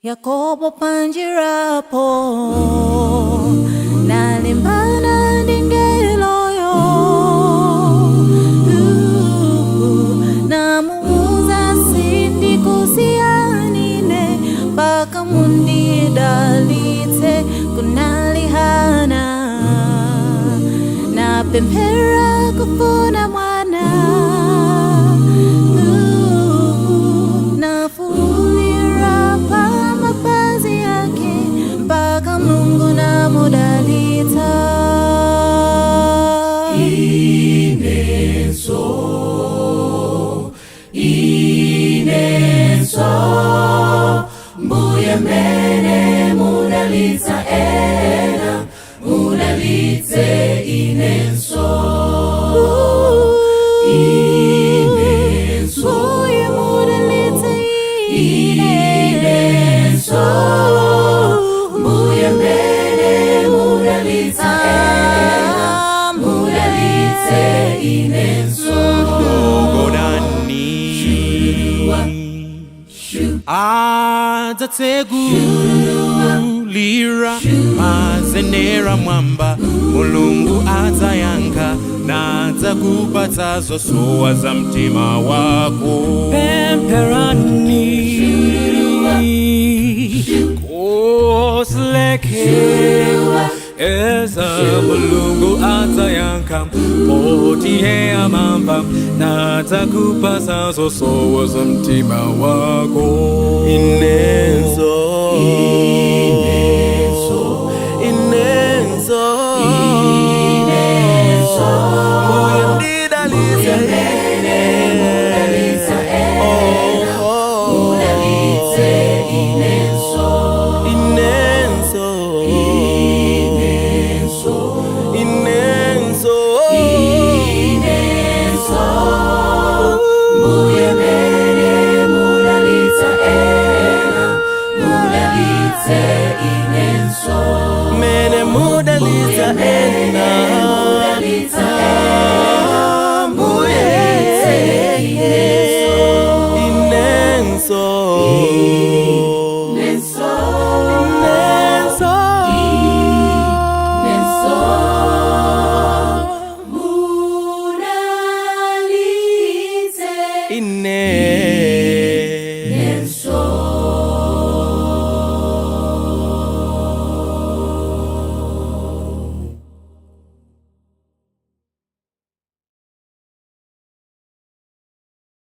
Yakobo panjirapo nalimbana ndingeloyo namuuza sindi kusianine mpaka munidalite kunalihana na pempera kufuna mwana nafulira pa mapenzi yake mpaka Mungu namudalita. Inenso mbuye mene mudalita ena mudalite inenso mbuye mudalite inenso mbuye mene mudalita ena mudalite inenso Atategulira mazenera mwamba Mulungu atayanka na atakupata zosowa za mtima wako. Pemperani kosleke eza Mulungu atayanka potie amamba na atakupata zosowa za mtima wako.